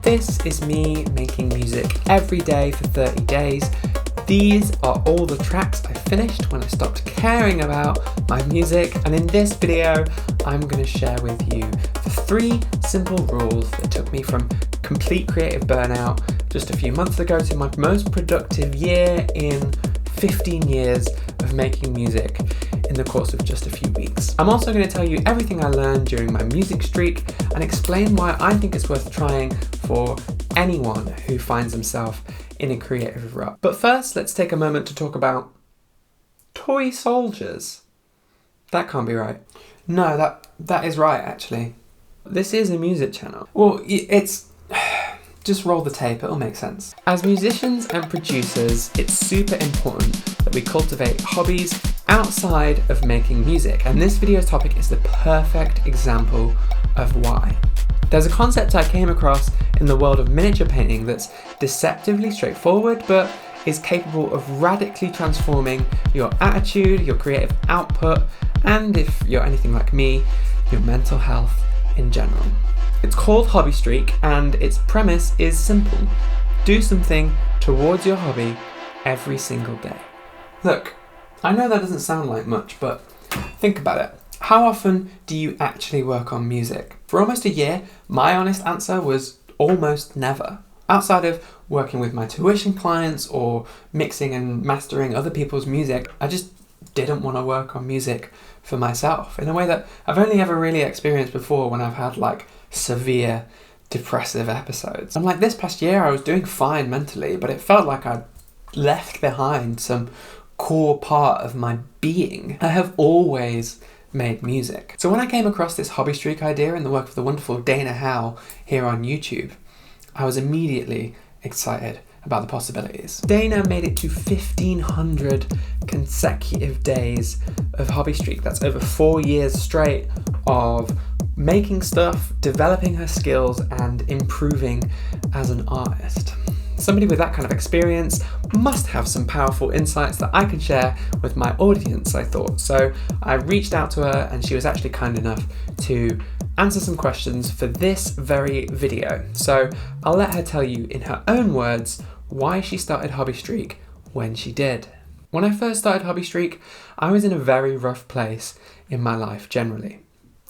This is me making music every day for 30 days. These are all the tracks I finished when I stopped caring about my music, and in this video I'm going to share with you the 3 simple rules that took me from complete creative burnout just a few months ago to my most productive year in 15 years of making music in the course of just a few weeks. I'm also going to tell you everything I learned during my music streak and explain why I think it's worth trying for anyone who finds himself in a creative rut. But first, let's take a moment to talk about toy soldiers. That can't be right. No, that is right, actually. This is a music channel. Well, it's... Just roll the tape, it'll make sense. As musicians and producers, it's super important that we cultivate hobbies outside of making music, and this video's topic is the perfect example of why. There's a concept I came across in the world of miniature painting that's deceptively straightforward, but is capable of radically transforming your attitude, your creative output, and if you're anything like me, your mental health in general. It's called Hobby Streak, and its premise is simple. Do something towards your hobby every single day. Look, I know that doesn't sound like much, but think about it. How often do you actually work on music? For almost a year, my honest answer was almost never. Outside of working with my tuition clients or mixing and mastering other people's music, I just didn't want to work on music for myself in a way that I've only ever really experienced before when I've had severe depressive episodes. And this past year I was doing fine mentally, but it felt like I'd left behind some core part of my being. I have always made music. So when I came across this Hobby Streak idea in the work of the wonderful Dana Howe here on YouTube, I was immediately excited about the possibilities. Dana made it to 1,500 consecutive days of Hobby Streak. That's over 4 years straight of making stuff, developing her skills, and improving as an artist. Somebody with that kind of experience must have some powerful insights that I can share with my audience, I thought. So I reached out to her, and she was actually kind enough to answer some questions for this very video. So I'll let her tell you in her own words why she started Hobby Streak when she did. When I first started Hobby Streak, I was in a very rough place in my life generally.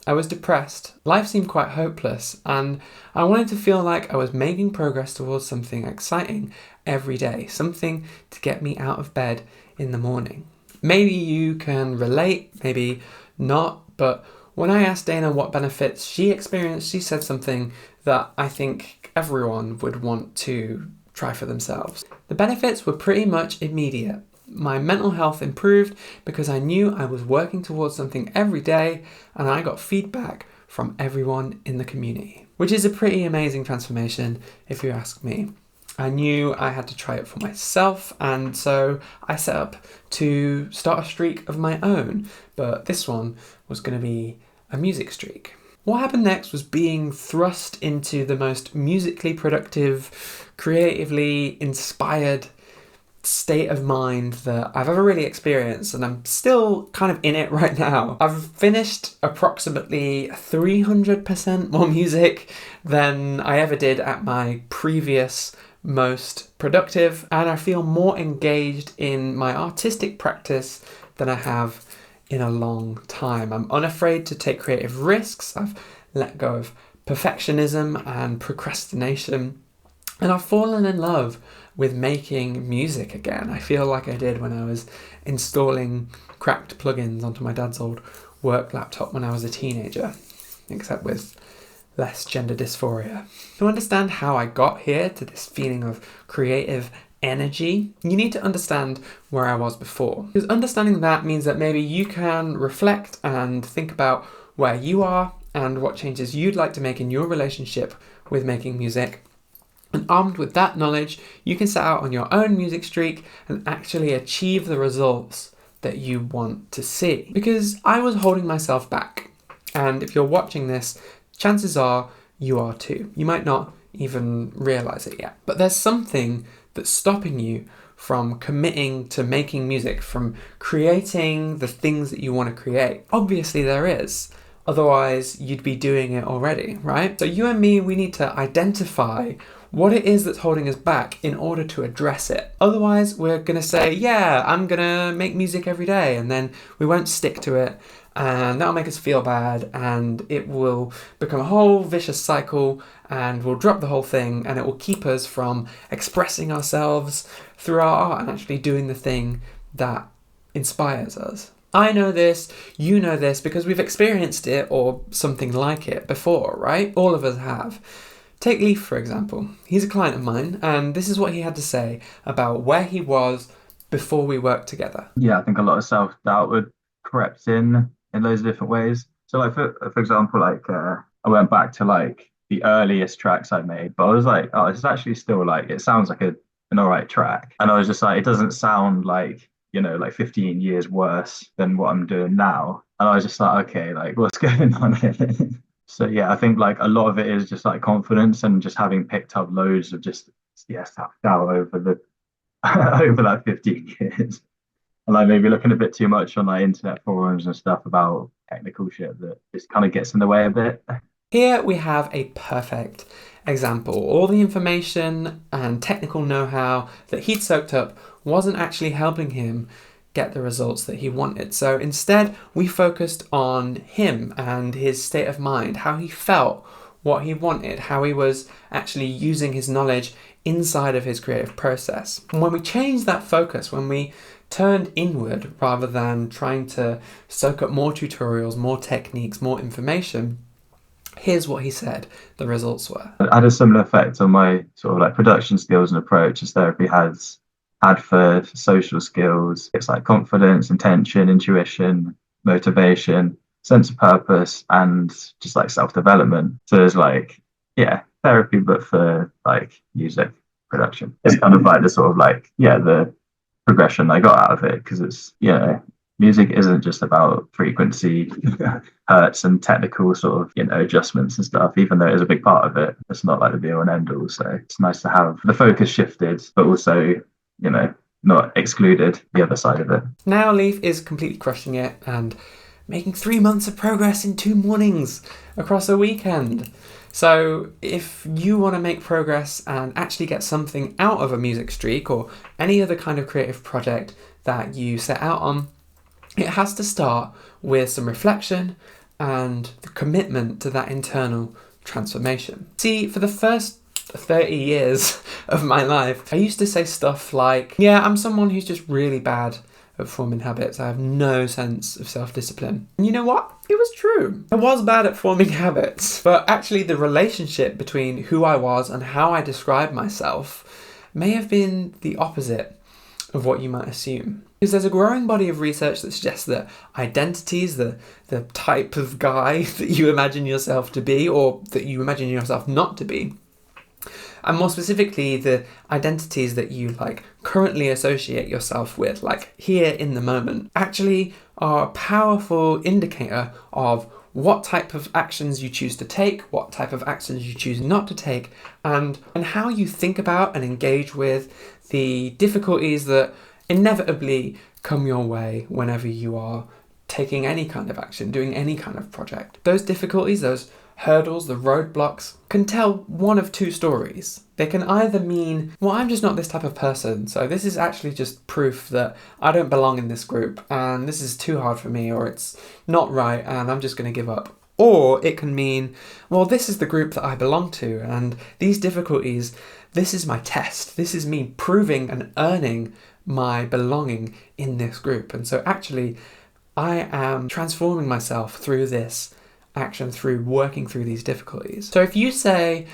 I was depressed, life seemed quite hopeless, and I wanted to feel like I was making progress towards something exciting every day, something to get me out of bed in the morning. Maybe you can relate, maybe not, but when I asked Dana what benefits she experienced, she said something that I think everyone would want to try for themselves. The benefits were pretty much immediate. My mental health improved because I knew I was working towards something every day, and I got feedback from everyone in the community, which is a pretty amazing transformation if you ask me. I knew I had to try it for myself, and so I set up to start a streak of my own, but this one was going to be a music streak. What happened next was being thrust into the most musically productive, creatively inspired state of mind that I've ever really experienced, and I'm still kind of in it right now. I've finished approximately 300% more music than I ever did at my previous most productive, and I feel more engaged in my artistic practice than I have in a long time. I'm unafraid to take creative risks. I've let go of perfectionism and procrastination, and I've fallen in love with making music again. I feel like I did when I was installing cracked plugins onto my dad's old work laptop when I was a teenager, except with less gender dysphoria. To understand how I got here to this feeling of creative energy, you need to understand where I was before. Because understanding that means that maybe you can reflect and think about where you are and what changes you'd like to make in your relationship with making music. And armed with that knowledge, you can set out on your own music streak and actually achieve the results that you want to see. Because I was holding myself back. And if you're watching this, chances are you are too. You might not even realize it yet. But there's something that's stopping you from committing to making music, from creating the things that you want to create. Obviously there is. Otherwise, you'd be doing it already, right? So you and me, we need to identify what it is that's holding us back in order to address it. Otherwise, we're gonna say, yeah, I'm gonna make music every day, and then we won't stick to it, and that'll make us feel bad, and it will become a whole vicious cycle, and we'll drop the whole thing, and it will keep us from expressing ourselves through our art and actually doing the thing that inspires us. I know this, you know this, because we've experienced it or something like it before, right? All of us have. Take Leaf, for example. He's a client of mine, and this is what he had to say about where he was before we worked together. Yeah, I think a lot of self-doubt would crept in loads of different ways. So like for example, like I went back to like the earliest tracks I made, but I was like, oh, it's actually still like it sounds like an all right track. And I was just like, it doesn't sound like, like 15 years worse than what I'm doing now. And I was just like, okay, like what's going on here? So yeah, I think like a lot of it is just like confidence and just having picked up loads of just self-doubt over the over that 15 years. And like maybe looking a bit too much on like internet forums and stuff about technical shit that just kind of gets in the way a bit. Here we have a perfect example. All the information and technical know-how that he'd soaked up wasn't actually helping him get the results that he wanted. So instead, we focused on him and his state of mind, how he felt, what he wanted, how he was actually using his knowledge inside of his creative process. And when we changed that focus, when we turned inward rather than trying to soak up more tutorials, more techniques, more information, here's what he said the results were. It had a similar effect on my sort of like production skills and approach as therapy has had for social skills. It's like confidence, intention, intuition, motivation, sense of purpose, and just like self-development. So there's like, yeah, therapy, but for like music production. It's kind of like the sort of like, yeah, the progression I got out of it because it's, music isn't just about frequency, hertz, and technical sort of, adjustments and stuff, even though it is a big part of it. It's not like the be all and end all. So it's nice to have the focus shifted, but also, not excluded the other side of it. Now Leaf is completely crushing it and making 3 months of progress in 2 mornings across a weekend. So if you want to make progress and actually get something out of a music streak or any other kind of creative project that you set out on, it has to start with some reflection and the commitment to that internal transformation. See, for the first 30 years of my life, I used to say stuff like, yeah, I'm someone who's just really bad at forming habits. I have no sense of self-discipline. And you know what? It was true. I was bad at forming habits, but actually the relationship between who I was and how I described myself may have been the opposite of what you might assume. Because there's a growing body of research that suggests that identities, the type of guy that you imagine yourself to be or that you imagine yourself not to be, and more specifically, the identities that you like currently associate yourself with, like here in the moment, actually are a powerful indicator of what type of actions you choose to take, what type of actions you choose not to take, and how you think about and engage with the difficulties that inevitably come your way whenever you are taking any kind of action, doing any kind of project. Those difficulties, those hurdles, the roadblocks, can tell one of two stories. They can either mean, well, I'm just not this type of person, so this is actually just proof that I don't belong in this group, and this is too hard for me, or it's not right, and I'm just going to give up. Or it can mean, well, this is the group that I belong to, and these difficulties, this is my test. This is me proving and earning my belonging in this group. And so actually, I am transforming myself through this action, through working through these difficulties. So if you say,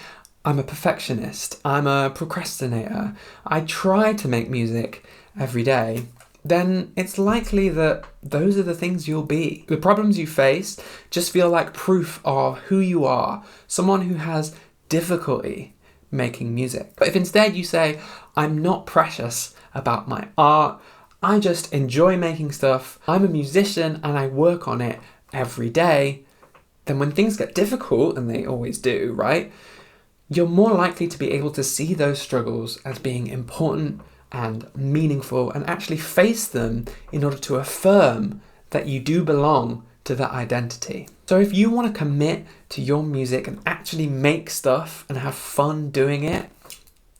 I'm a perfectionist, I'm a procrastinator, I try to make music every day, then it's likely that those are the things you'll be. The problems you face just feel like proof of who you are, someone who has difficulty making music. But if instead you say, I'm not precious about my art, I just enjoy making stuff, I'm a musician and I work on it every day, then when things get difficult, and they always do, right, you're more likely to be able to see those struggles as being important and meaningful and actually face them in order to affirm that you do belong to that identity. So if you want to commit to your music and actually make stuff and have fun doing it,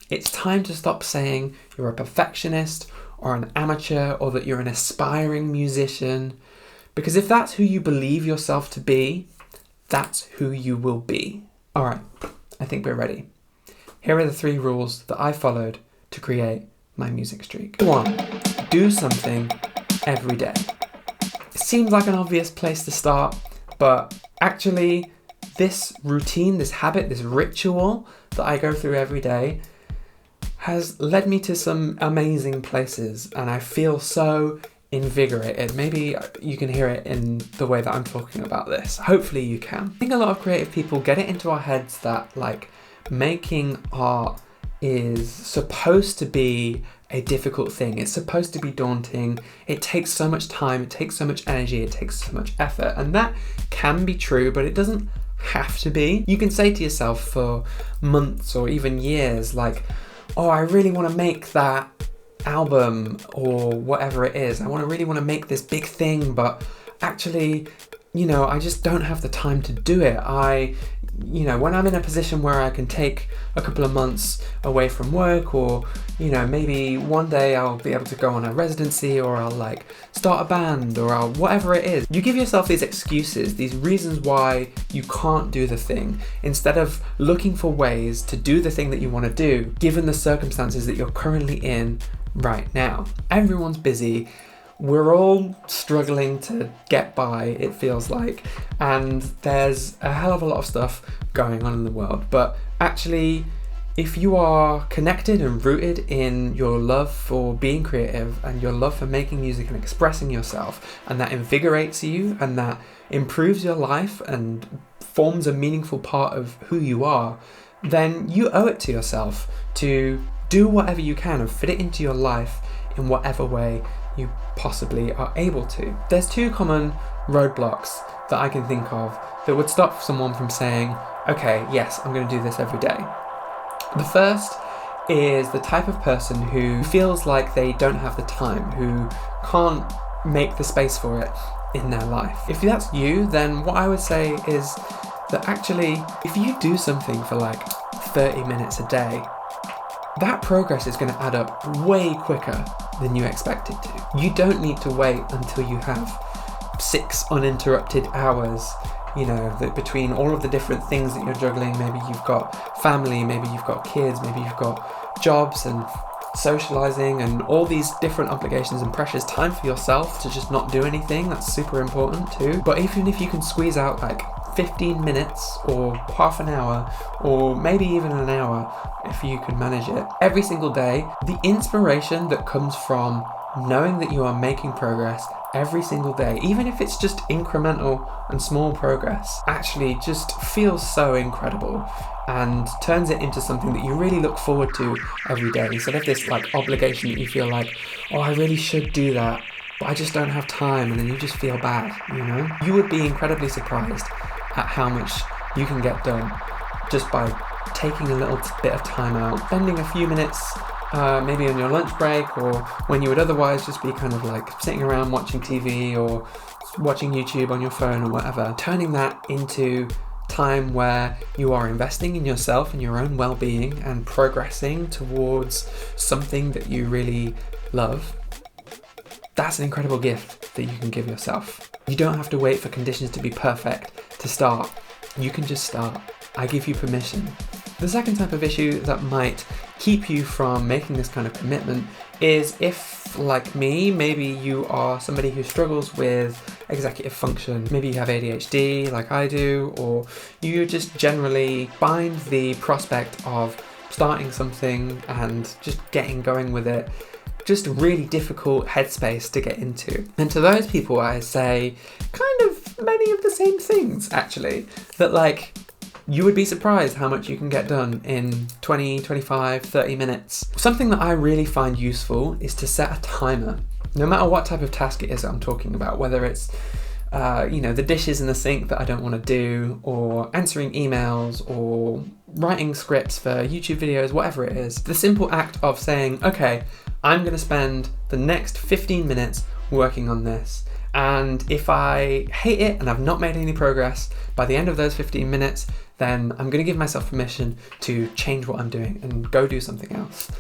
it's time to stop saying you're a perfectionist or an amateur or that you're an aspiring musician. Because if that's who you believe yourself to be, that's who you will be. All right, I think we're ready. Here are the 3 rules that I followed to create my music streak. 1, do something every day. It seems like an obvious place to start, but actually this routine, this habit, this ritual that I go through every day has led me to some amazing places, and I feel so invigorated. Maybe you can hear it in the way that I'm talking about this. Hopefully you can. I think a lot of creative people get it into our heads that like making art is supposed to be a difficult thing. It's supposed to be daunting. It takes so much time, it takes so much energy, it takes so much effort. And that can be true, but it doesn't have to be. You can say to yourself for months or even years, like, oh, I really want to make that album or whatever it is. I really want to make this big thing, but actually, I just don't have the time to do it. When I'm in a position where I can take a couple of months away from work, or, maybe one day I'll be able to go on a residency, or I'll like start a band, or whatever it is. You give yourself these excuses, these reasons why you can't do the thing, instead of looking for ways to do the thing that you want to do, given the circumstances that you're currently in right now. Everyone's busy. We're all struggling to get by, it feels like, and there's a hell of a lot of stuff going on in the world. But actually, if you are connected and rooted in your love for being creative and your love for making music and expressing yourself, and that invigorates you and that improves your life and forms a meaningful part of who you are, then you owe it to yourself to do whatever you can and fit it into your life in whatever way you possibly are able to. There's 2 common roadblocks that I can think of that would stop someone from saying, okay, yes, I'm going to do this every day. The first is the type of person who feels like they don't have the time, who can't make the space for it in their life. If that's you, then what I would say is that actually, if you do something for like 30 minutes a day, that progress is going to add up way quicker than you expect it to. You don't need to wait until you have 6 uninterrupted hours, between all of the different things that you're juggling. Maybe you've got family, maybe you've got kids, maybe you've got jobs and socializing and all these different obligations and pressures. Time for yourself to just not do anything, that's super important too. But even if you can squeeze out like 15 minutes or half an hour or maybe even an hour, if you can manage it every single day, the inspiration that comes from knowing that you are making progress every single day, even if it's just incremental and small progress, actually just feels so incredible and turns it into something that you really look forward to every day, instead of this like obligation that you feel like, oh, I really should do that, but I just don't have time, and then you just feel bad. You would be incredibly surprised at how much you can get done just by taking a little bit of time out, spending a few minutes maybe on your lunch break, or when you would otherwise just be kind of like sitting around watching TV or watching YouTube on your phone or whatever, turning that into time where you are investing in yourself and your own well-being and progressing towards something that you really love. That's an incredible gift that you can give yourself. You don't have to wait for conditions to be perfect to start. You can just start. I give you permission. The second type of issue that might keep you from making this kind of commitment is if, like me, maybe you are somebody who struggles with executive function. Maybe you have ADHD like I do, or you just generally find the prospect of starting something and just getting going with it just a really difficult headspace to get into. And to those people, I say kind of many of the same things, actually, that like, you would be surprised how much you can get done in 20, 25, 30 minutes. Something that I really find useful is to set a timer. No matter what type of task it is that I'm talking about, whether it's the dishes in the sink that I don't want to do, or answering emails, or writing scripts for YouTube videos, whatever it is. The simple act of saying, okay, I'm going to spend the next 15 minutes working on this. And if I hate it and I've not made any progress by the end of those 15 minutes, then I'm going to give myself permission to change what I'm doing and go do something else.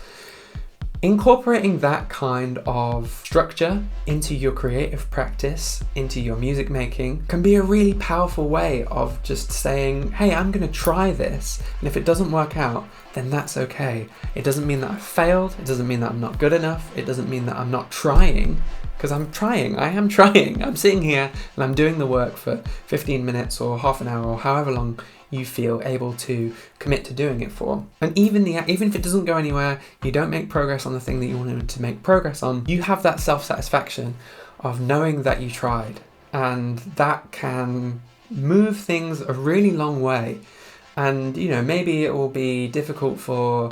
Incorporating that kind of structure into your creative practice, into your music making, can be a really powerful way of just saying, hey, I'm going to try this, and if it doesn't work out, then that's okay. It doesn't mean that I've failed, it doesn't mean that I'm not good enough, it doesn't mean that I'm not trying, because I'm trying, I am trying. I'm sitting here and I'm doing the work for 15 minutes or half an hour or however long you feel able to commit to doing it for. And even if it doesn't go anywhere, you don't make progress on the thing that you wanted to make progress on, you have that self-satisfaction of knowing that you tried. And that can move things a really long way. And, maybe it will be difficult for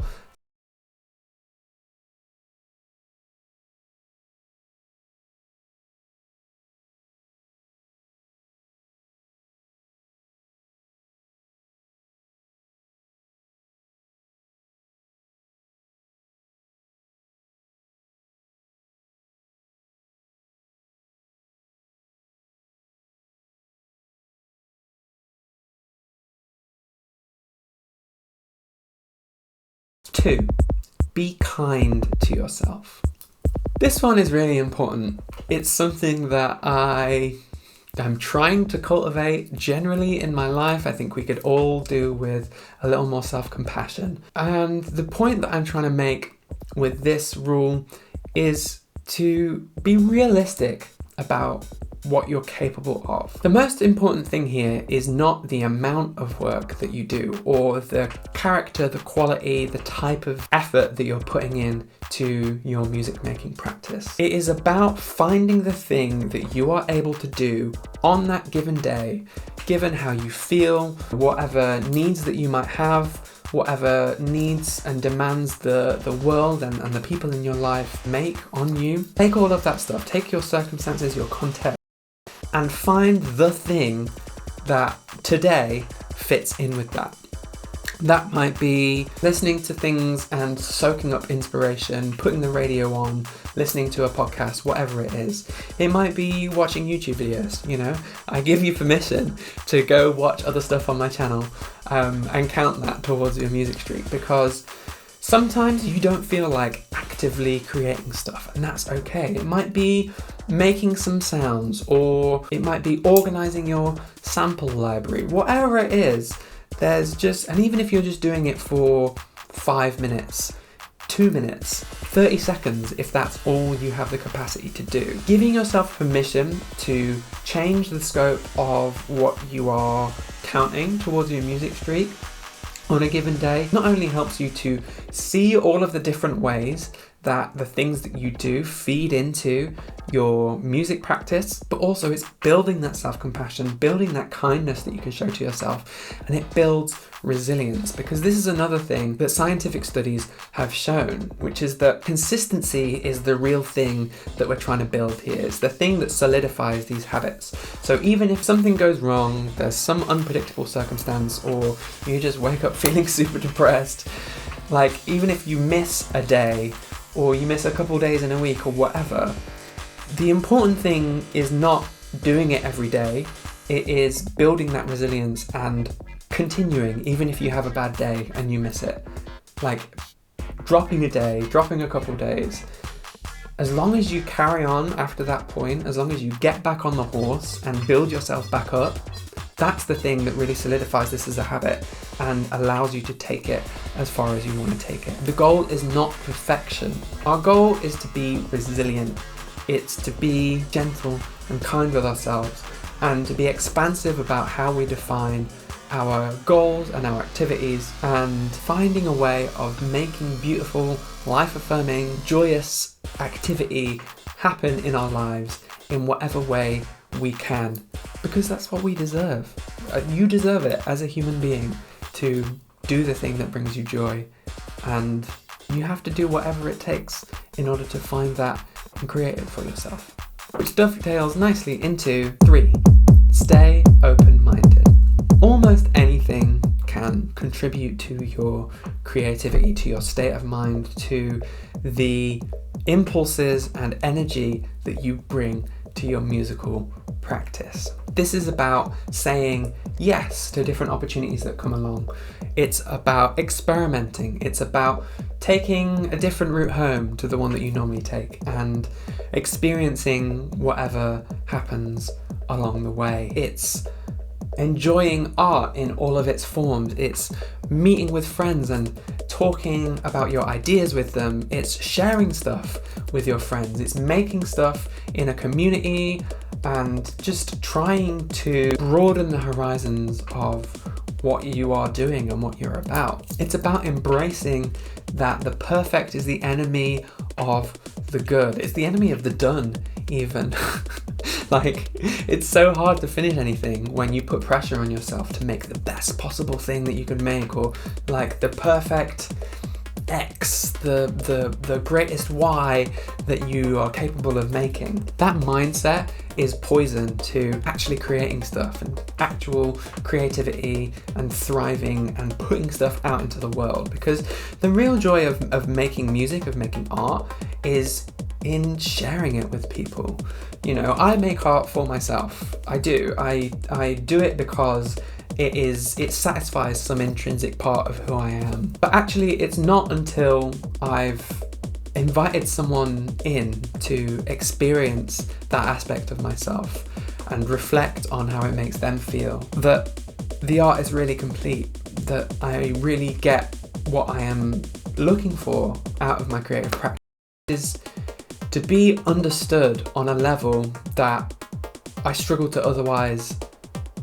two, be kind to yourself. This one is really important. It's something that I'm trying to cultivate generally in my life. I think we could all do with a little more self-compassion. And the point that I'm trying to make with this rule is to be realistic about what you're capable of. The most important thing here is not the amount of work that you do or the character, the quality, the type of effort that you're putting in to your music making practice. It is about finding the thing that you are able to do on that given day, given how you feel, whatever needs that you might have, whatever needs and demands the world and the people in your life make on you. Take all of that stuff, take your circumstances, your context, and find the thing that today fits in with that. That might be listening to things and soaking up inspiration, putting the radio on, listening to a podcast, whatever it is. It might be watching YouTube videos, I give you permission to go watch other stuff on my channel and count that towards your music streak, because sometimes you don't feel like actively creating stuff, and that's okay. It might be making some sounds, or it might be organizing your sample library. Whatever it is, and even if you're just doing it for 5 minutes, 2 minutes, 30 seconds, if that's all you have the capacity to do. Giving yourself permission to change the scope of what you are counting towards your music streak on a given day not only helps you to see all of the different ways that the things that you do feed into your music practice, but also it's building that self-compassion, building that kindness that you can show to yourself, and it builds resilience, because this is another thing that scientific studies have shown, which is that consistency is the real thing that we're trying to build here. It's the thing that solidifies these habits. So even if something goes wrong, there's some unpredictable circumstance, or you just wake up feeling super depressed, even if you miss a day, or you miss a couple days in a week or whatever, the important thing is not doing it every day. It is building that resilience and continuing even if you have a bad day and you miss it. Dropping a day, dropping a couple days. As long as you carry on after that point, as long as you get back on the horse and build yourself back up, that's the thing that really solidifies this as a habit and allows you to take it as far as you want to take it. The goal is not perfection. Our goal is to be resilient. It's to be gentle and kind with ourselves, and to be expansive about how we define our goals and our activities, and finding a way of making beautiful, life-affirming, joyous activity happen in our lives in whatever way we can, because that's what we deserve. You deserve it as a human being to do the thing that brings you joy, and you have to do whatever it takes in order to find that and create it for yourself. Which dovetails nicely into 3. Stay open-minded. Almost anything can contribute to your creativity, to your state of mind, to the impulses and energy that you bring to your musical practice. This is about saying yes to different opportunities that come along. It's about experimenting. It's about taking a different route home to the one that you normally take and experiencing whatever happens along the way. It's enjoying art in all of its forms. It's meeting with friends and talking about your ideas with them. It's sharing stuff with your friends. It's making stuff in a community and just trying to broaden the horizons of what you are doing and what you're about. It's about embracing that the perfect is the enemy of the good. It's the enemy of the done, even. Like, it's so hard to finish anything when you put pressure on yourself to make the best possible thing that you can make, or like the perfect X, the greatest Y that you are capable of making. That mindset is poison to actually creating stuff and actual creativity and thriving and putting stuff out into the world, because the real joy of making music, of making art, is in sharing it with people. You know, I make art for myself. I do. I do it because it satisfies some intrinsic part of who I am. But actually, it's not until I've invited someone in to experience that aspect of myself and reflect on how it makes them feel that the art is really complete, that I really get what I am looking for out of my creative practice, is to be understood on a level that I struggle to otherwise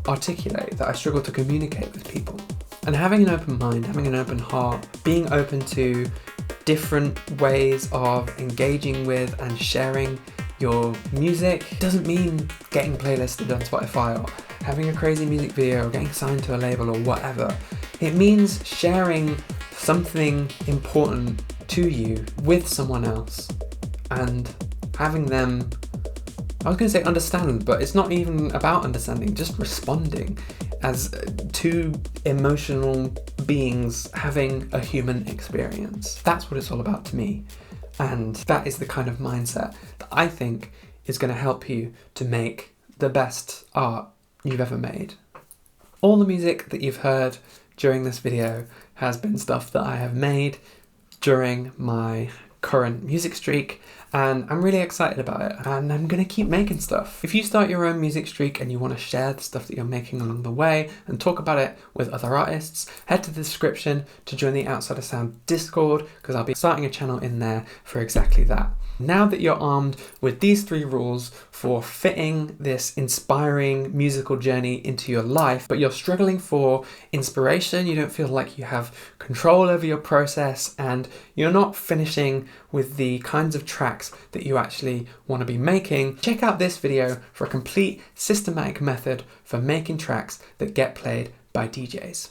articulate, that I struggle to communicate with people. And having an open mind, having an open heart, being open to different ways of engaging with and sharing your music doesn't mean getting playlisted on Spotify or having a crazy music video or getting signed to a label or whatever. It means sharing something important to you with someone else and having them, I was going to say understand, but it's not even about understanding, just responding as two emotional beings having a human experience. That's what it's all about to me. And that is the kind of mindset that I think is going to help you to make the best art you've ever made. All the music that you've heard during this video has been stuff that I have made during my current music streak, and I'm really excited about it, and I'm gonna keep making stuff. If you start your own music streak and you want to share the stuff that you're making along the way and talk about it with other artists, head to the description to join the Outsider Sound Discord, because I'll be starting a channel in there for exactly that. Now that you're armed with these 3 rules for fitting this inspiring musical journey into your life, but you're struggling for inspiration, you don't feel like you have control over your process, and you're not finishing with the kinds of tracks that you actually want to be making, check out this video for a complete systematic method for making tracks that get played by DJs.